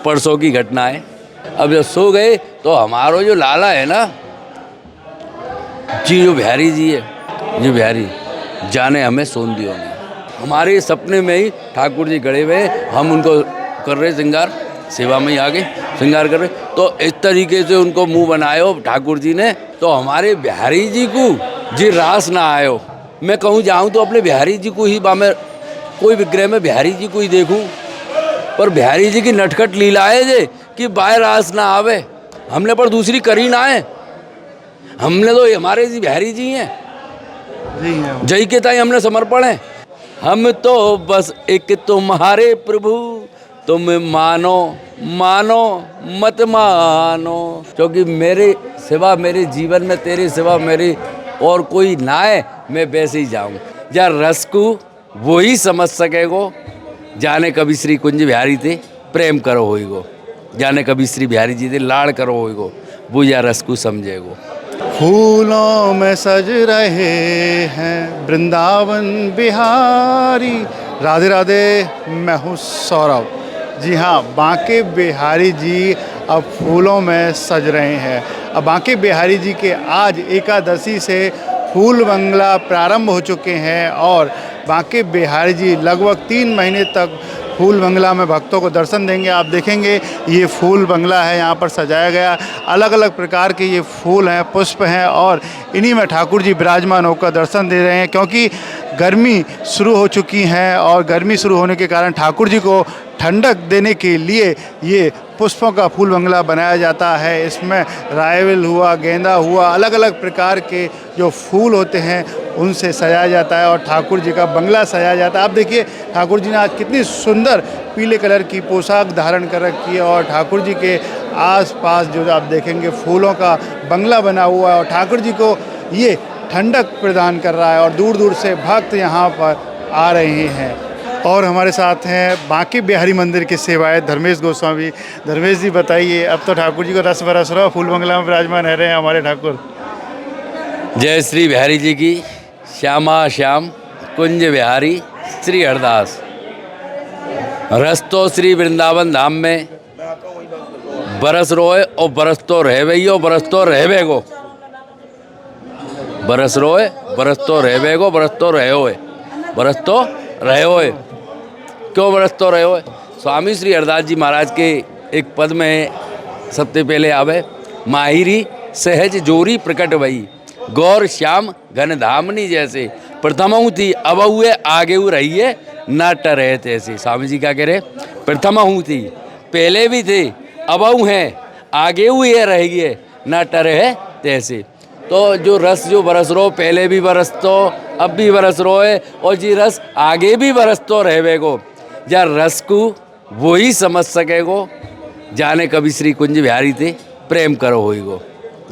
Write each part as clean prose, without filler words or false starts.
परसों की घटना है। अब जब सो गए तो हमारो जो लाला है ना जी, जो बिहारी जी है, जी बिहारी जाने हमें सोन दियो नहीं। हमारे सपने में ही ठाकुर जी खड़े हुए, हम उनको कर रहे श्रृंगार, सेवा में ही आगे श्रृंगार कर रहे, तो इस तरीके से उनको मुंह बनायो ठाकुर जी ने। तो हमारे बिहारी जी को जी रास ना आयो। मैं कहूँ जाऊँ तो अपने बिहारी जी को ही मैं कोई विग्रह में बिहारी जी को ही देखूँ, पर बिहारी जी की नटखट लीला है जे कि बाय रास ना आवे। हमने पर दूसरी करी ना है, हमने तो हमारे जी बिहारी जी हैं, जय के ताई हमने समर्पण है। हम तो बस एक तुम्हारे प्रभु, तुम मानो मानो मत मानो, क्योंकि मेरे सिवा मेरे जीवन में तेरे सिवा मेरी और कोई ना है, मैं वैसे ही जाऊँ। या रस को वो ही समझ सकेगो, जाने कभी श्री कुंज बिहारी थे प्रेम करो होइगो, जाने कभी श्री बिहारी जी थे लाड़ करो होइगो, वो या रस को समझेगो। फूलों में सज रहे हैं वृंदावन बिहारी। राधे राधे, मैं हूँ सौरभ। जी हाँ, बांके बिहारी जी अब फूलों में सज रहे हैं। अब बांके बिहारी जी के आज एकादशी से फूल बंगला प्रारंभ हो चुके हैं और बांके बिहारी जी लगभग 3 महीने तक फूल बंगला में भक्तों को दर्शन देंगे। आप देखेंगे ये फूल बंगला है, यहाँ पर सजाया गया, अलग अलग प्रकार के ये फूल हैं, पुष्प हैं और इन्हीं में ठाकुर जी विराजमान होकर दर्शन दे रहे हैं। क्योंकि गर्मी शुरू हो चुकी है और गर्मी शुरू होने के कारण ठाकुर जी को ठंडक देने के लिए ये पुष्पों का फूल बंगला बनाया जाता है। इसमें रायविल हुआ, गेंदा हुआ, अलग अलग प्रकार के जो फूल होते हैं उनसे सजाया जाता है और ठाकुर जी का बंगला सजाया जाता है। आप देखिए ठाकुर जी ने आज कितनी सुंदर पीले कलर की पोशाक धारण कर रखी है और ठाकुर जी के आसपास जो आप देखेंगे फूलों का बंगला बना हुआ है और ठाकुर जी को ये ठंडक प्रदान कर रहा है और दूर दूर से भक्त यहाँ पर आ रहे हैं। और हमारे साथ हैं बांके बिहारी मंदिर के सेवायत धर्मेश गोस्वामी। धर्मेश जी बताइए, अब तो ठाकुर जी को रस बरस रहा, फूल बंगला में विराजमान रह रहे हैं हमारे ठाकुर। जय श्री बिहारी जी की, श्यामा श्याम कुंज बिहारी श्री हरदास। रस तो श्री वृंदावन धाम में बरस रोए और बरस तो रहवे और बरस तो रहवे गो, बरस रोए बरस तो रहवे गो, बरस तो रहे होए, बरस तो रहे होए। क्यों बरस तो रहे होए? स्वामी श्री हरदास जी महाराज के एक पद में सबसे पहले आवे, माहिरी सहज जोरी प्रकट भई, गौर श्याम घन धामनी जैसे, प्रथमऊ थी अब हुए आगे रहिए ना टरे तैसे। स्वामी जी क्या कह रहे? प्रथमऊ थी, पहले भी थे, अब हैं, आगे हुए रहिए ना टरे है तैसे। तो जो रस जो बरस रो, पहले भी बरस तो अब भी बरस रो है और जी रस आगे भी बरस तो रहवे गो, या रस को वो ही समझ सकेगो, जाने कभी श्री कुंज बिहारी थे प्रेम करो होइगो,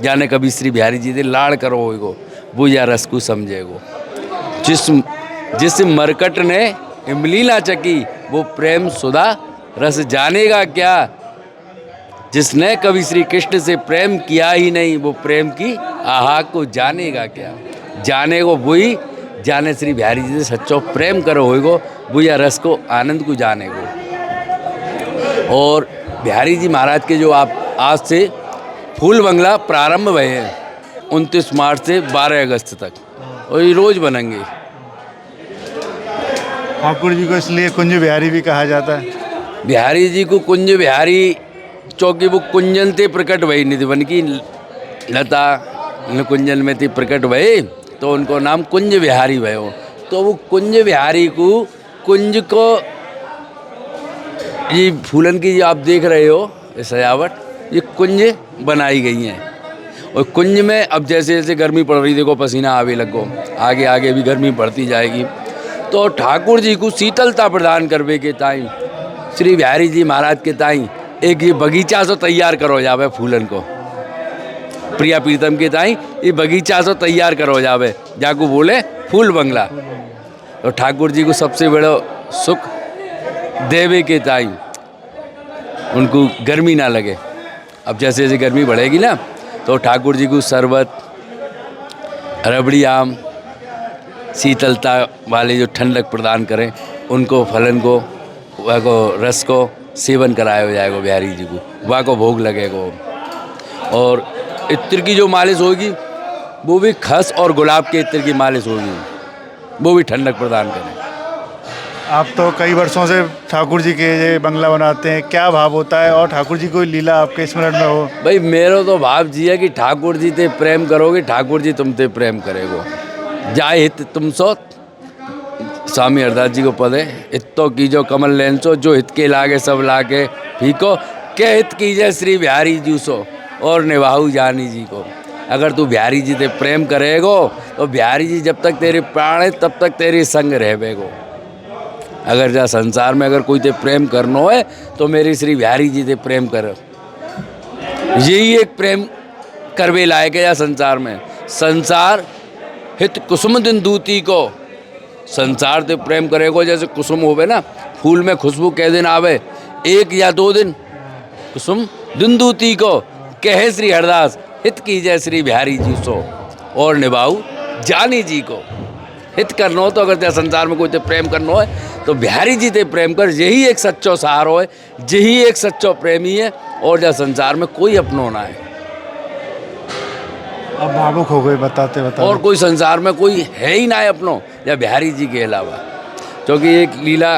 जाने कभी श्री बिहारी जी थे लाड़ करो होइगो, वो या रस को समझेगो। जिस मरकट ने इमली ना चकी, वो प्रेम सुधा रस जानेगा क्या। जिसने कभी श्री कृष्ण से प्रेम किया ही नहीं, वो प्रेम की आहा को जानेगा क्या। जाने को वही, जाने श्री बिहारी जी से सच्चो प्रेम करो होइगो, वो या रस को आनंद को जाने को। और बिहारी जी महाराज के जो आप आज से फूल बंगला प्रारंभ हुए हैं 29 मार्च से 12 अगस्त तक, और ये रोज़ बनेंगे। ठाकुर जी को इसलिए कुंज बिहारी भी कहा जाता है। बिहारी जी को कुंज बिहारी चौकी वो कुंजन ते प्रकट भई निधि बन की लता कुंजन में थी प्रकट भई, तो उनको नाम कुंज बिहारी भयो। तो वो कुंज बिहारी को, कुंज को ये फूलन की जो आप देख रहे हो ये सजावट, ये कुंज बनाई गई हैं। और कुंज में अब जैसे जैसे गर्मी पड़ रही, देखो पसीना आवे लगो, आगे आगे भी गर्मी बढ़ती जाएगी। तो ठाकुर जी को शीतलता प्रदान करवे के ताई श्री बिहारी जी महाराज के ताई एक ये बगीचा सो तैयार करो जावे फूलन को, प्रिया प्रीतम के ताई ये बगीचा सो तैयार करो जावे, जाको बोले फूल बंगला। तो ठाकुर जी को सबसे बड़ा सुख देवे के ताई उनको गर्मी ना लगे। अब जैसे जैसे गर्मी बढ़ेगी ना, तो ठाकुर जी को शरबत, रबड़ी आम, शीतलता वाले जो ठंडक प्रदान करें उनको, फलन को, रस को सेवन कराया हो जाएगा बिहारी जी को, वहाँ को भोग लगेगा। और इत्र की जो मालिश होगी वो भी खस और गुलाब के इत्र की मालिश होगी, वो भी ठंडक प्रदान करें। आप तो कई वर्षों से ठाकुर जी के ये बंगला बनाते हैं, क्या भाव होता है और ठाकुर जी कोई लीला आपके स्मरण में हो? भाई मेरो तो भाव जी है कि ठाकुर जी ते प्रेम करोगे, ठाकुर जी तुम ते प्रेम करेगो। जाय हित तुम सो, स्वामी हरदास जी को पद है, इतो कीजो कमल लेंसो, जो हित के लागे सब लागे फीको, के हित कीजे श्री बिहारी जी सो, और निभाऊ जानी जी को। अगर तू बिहारी जी ते प्रेम करेगो तो बिहारी जी जब तक तेरे प्राण है तब तक तेरे संग रहेगो। अगर जा संसार में अगर कोई ते प्रेम करनो है तो मेरी श्री बिहारी जी ते प्रेम कर। यही एक प्रेम करवे लायक है या संसार में। संसार हित कुसुम दिन दूती को, संसार ते प्रेम करेगो जैसे कुसुम होवे ना, फूल में खुशबू कै दिन आवे, 1 या 2 दिन। कुसुम दिन दूती को, कहे श्री हरदास हित कीजय श्री बिहारी जी सो, और निभाऊ जानी जी को। हित करनो तो अगर तेरा संसार में कोई ते प्रेम करनो है तो बिहारी जी ते प्रेम कर। यही एक सच्चो सहारो है, यही एक सच्चो प्रेमी है, और जब संसार में कोई अपनो ना है। अब भावुक हो गए बताते बताते। और कोई संसार में कोई है ही ना है अपनो या बिहारी जी के अलावा। क्योंकि एक लीला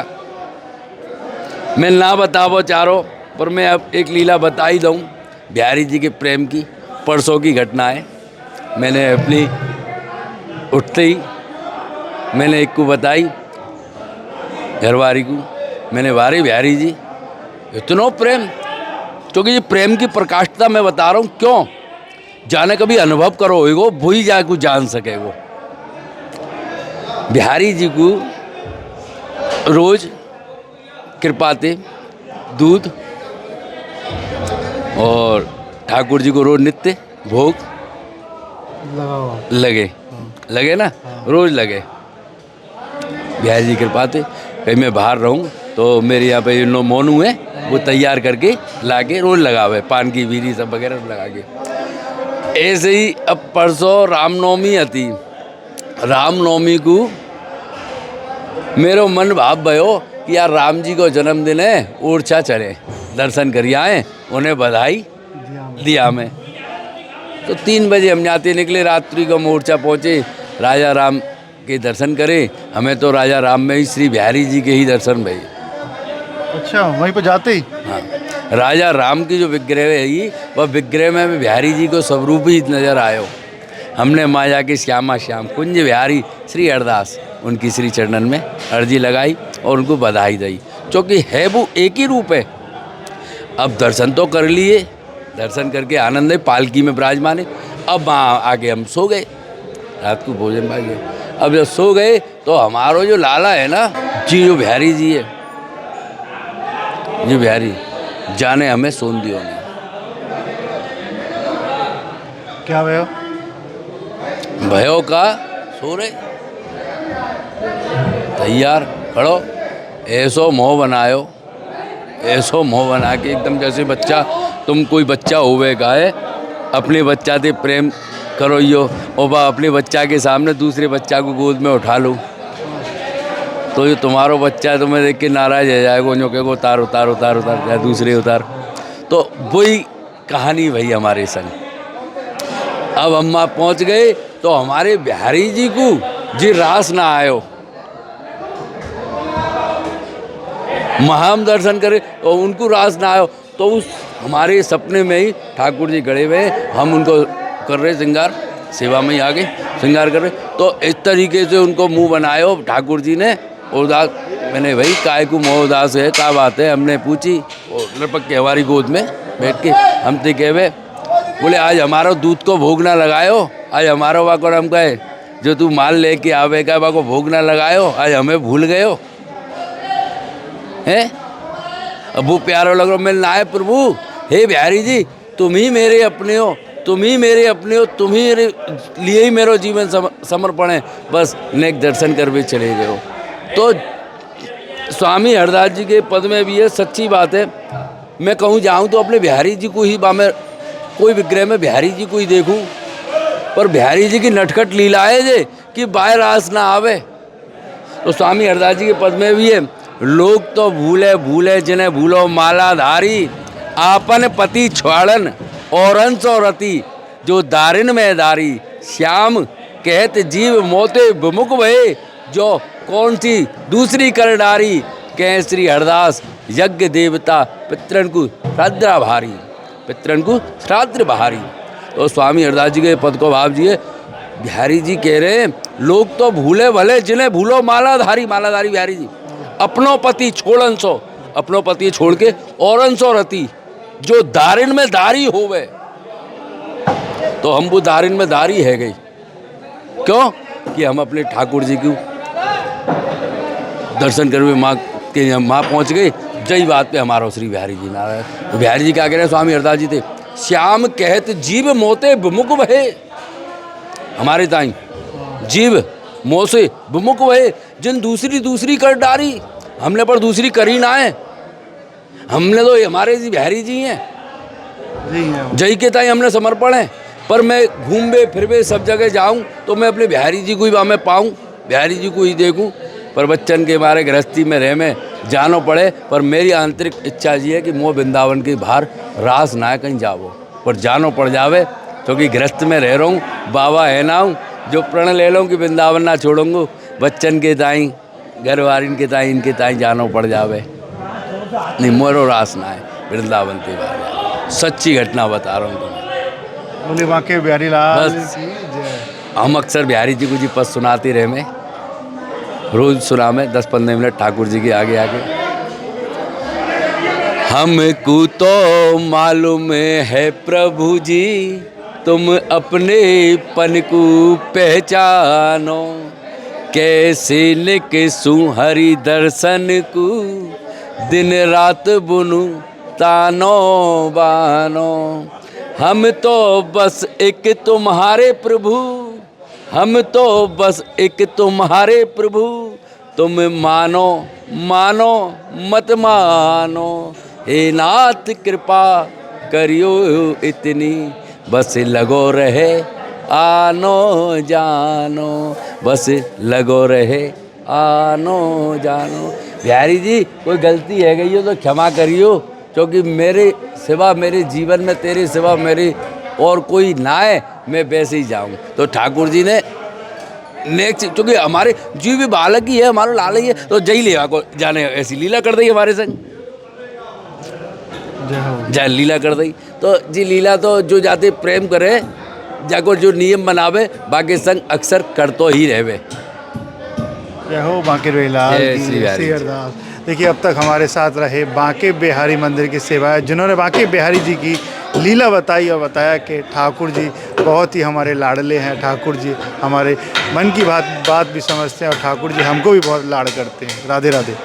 मैं ना बतावो चारो, पर मैं अब एक लीला बता ही दूँ बिहारी जी के प्रेम की। परसों की घटना है, मैंने अपनी उठते ही मैंने एक को बताई, घरवारी को। मैंने वारे बिहारी जी इतनो प्रेम, क्योंकि ये प्रेम की प्रकाष्ठता मैं बता रहा हूँ क्यों, जाने कभी अनुभव करो होगो वही जा को जान सके। वो बिहारी जी को रोज कृपाते दूध और ठाकुर जी को रोज नित्य भोग लगे ना, रोज लगे। बिहारी जी कृपाते कहीं मैं बाहर रहूँ तो मेरे यहाँ पे नो मोनू है, वो तैयार करके लाके रोज लगावे, पान की बीड़ी सब वगैरह लगा के। ऐसे ही अब परसों रामनवमी आती, रामनवमी को मेरो मन भाव भयो कि यार राम जी को जन्मदिन है, ओरछा चले दर्शन करिए आए, उन्हें बधाई दिया मैं। तो 3 बजे हम जाते निकले, रात्रि को मोर्चा पहुँचे, राजा राम के दर्शन करे। हमें तो राजा राम में ही श्री बिहारी जी के ही दर्शन भई। अच्छा, वहीं पर जाते ही? हाँ, राजा राम की जो विग्रह है ही, वह विग्रह में बिहारी जी को स्वरूप ही नजर आयो। हमने माया के श्यामा श्याम कुंज बिहारी श्री हरदास उनकी श्री चरणन में अर्जी लगाई और उनको बधाई दी, क्योंकि है वो एक ही रूप है। अब दर्शन तो कर लिए, दर्शन करके आनंद है, पालकी में विराजमान है। अब आगे हम सो गए, रात को भोजन भागे। अब जब सो गए तो हमारो जो लाला है ना जी, जो बिहारी जी है, जी बिहारी जाने हमें सोन दियो नहीं। क्या भयो? भयो का सो रहे तैयार खड़ो, ऐसो मोह बनायो, ऐसो मोह बना के एकदम जैसे बच्चा, तुम कोई बच्चा होवे का है, अपने बच्चा से प्रेम करो यो, और वह अपने बच्चा के सामने दूसरे बच्चा को गोद में उठा लो, तो ये तुम्हारो बच्चा तुम्हें देख के नाराज हो जाएगा, जो कहेगा उतार उतार उतार उतार, या दूसरे उतार। तो वही कहानी भाई हमारे संग। अब अम्मा पहुंच गए तो हमारे बिहारी जी को जी रास ना आयो, महाम दर्शन करे और उनको रास ना आयो, तो उस हमारे सपने में ही ठाकुर जी खड़े हुए, हम उनको कर रहे श्रृंगार, सेवा में ही आगे श्रृंगार कर रहे। तो इस तरीके से उनको मुंह बनायो ठाकुर जी ने। उदास मैंने भाई काय को मोह उदास है, क्या बात है, हमने पूछी, और लपक के हमारी गोद में बैठ के हम ते कहे, बोले आज हमारा दूध को भोग ना लगायो, आज हमारा वाको हम कहे जो तू माल लेके आवेगा वाको भोग ना लगायो, आज हमें भूल गए हो हैं। अब वो प्यारो लग रहा, मिलना है प्रभु, हे बिहारी जी तुम ही मेरे अपने हो, तुम ही मेरे अपने हो, तुम ही मेरे लिए ही मेरा जीवन समर्पण है, बस नेक दर्शन कर भी चले गए हो। तो स्वामी हरदास जी के पद में भी ये सच्ची बात है। मैं कहूँ जाऊँ तो अपने बिहारी जी को ही मैं कोई विग्रह में बिहारी जी को ही देखूँ, पर बिहारी जी की नटखट लीला है जे कि बाहर रास ना आवे। तो स्वामी हरदास जी के पद में भी है, लोग तो भूले भूले जिन्हें भूलो मालाधारी, आपन पति छुआड़न औरन सो रति, जो दारिन में दारी, श्याम कहत जीव मोते विमुख भये, जो कौन सी दूसरी कर डारी, कह श्री हरदास यज्ञ देवता, पितरन को श्राद्ध भारी, पितरन को श्राद्ध भारी। तो स्वामी हरदास जी के पद को भाव जी बिहारी जी कह रहे हैं, लोग तो भूले भले जिन्हें भूलो मालाधारी, मालाधारी बिहारी जी, अपनों पति छोड़न सो, अपनों पति छोड़ के औरन सो रति, जो दारिन में दारी होवे। तो हम वो दारिन में दारी है गई, क्यों कि हम अपने ठाकुर जी को दर्शन करवे माँ के माँ पहुँच गए। जय बात पे हमारा श्री बिहारी जी नारायण। तो बिहारी जी क्या कह रहे हैं, स्वामी हरदास जी थे, श्याम कहत जीव मोते विमुख भये, हमारे ताई जीव मोह से विमुख भये, जिन दूसरी कर डारी, हमने पर दूसरी करी ना है, हमने तो हमारे जी बिहारी जी हैं, जय के ताई हमने समर्पण है। पर मैं घूमबे फिरबे सब जगह जाऊं तो मैं अपने बिहारी जी को ही वहाँ में पाऊँ, बिहारी जी को ही देखूं। पर बच्चन के मारे गृहस्थी में रह में जानो पड़े, पर मेरी आंतरिक इच्छा जी है कि मोह वृंदावन के बाहर रास ना कहीं जावो, पर जानो पड़ जावे, क्योंकि गृहस्थ में रह रहा हूँ, बाबा है ना हूँ, जो प्रण ले लो कि वृंदावन ना छोड़ूंगा, बच्चन के ताई घरवारीन के ताई इनके ताई जानो पड़ जावे, नहीं मोरो रास ना है वृंदावन के बाहर। सच्ची घटना बता रहा हूँ तुम्हें। बोले बांके बिहारी लाल बस। की जय। हम अक्सर बिहारी जी को जी पद सुनाते रहे, में रोज सुना में 10-15 मिनट ठाकुर जी के आगे आगे। हमको तो मालूम है प्रभु जी, तुम अपने पन को पहचानो, कैसे निकसू हरि दर्शन को, दिन रात बुनू तानो बानो। हम तो बस एक तुम्हारे प्रभु, हम तो बस एक तुम्हारे प्रभु, तुम मानो मानो मत मानो, हे नाथ कृपा करियो इतनी, बस लगो रहे आनो जानो, बस लगो रहे आनो जानो। बिहारी जी कोई गलती है गई हो तो क्षमा करियो, क्योंकि मेरे सिवा मेरे जीवन में तेरे सिवा मेरे और कोई ना है, मैं वैसे ही जाऊँ। तो ठाकुर जी ने नेक्स्ट, क्योंकि हमारे जीव भी बालक ही है, हमारा लाल ही है, तो जय लेवा को जाने ऐसी लीला कर दी हमारे संग, जय लीला कर दी। तो जी लीला तो जो जाते प्रेम करे, जाको जो नियम बनावे, बाकी संग अक्सर करतो ही रहवे। जय हो बांके बिहारी जय की, श्री बिहारी श्री हरदास। देखिए अब तक हमारे साथ रहे बांके बिहारी मंदिर की सेवा, जिन्होंने बांके बिहारी जी की लीला बताई और बताया कि ठाकुर जी बहुत ही हमारे लाडले हैं, ठाकुर जी हमारे मन की बात भी समझते हैं और ठाकुर जी हमको भी बहुत लाड करते हैं। राधे राधे।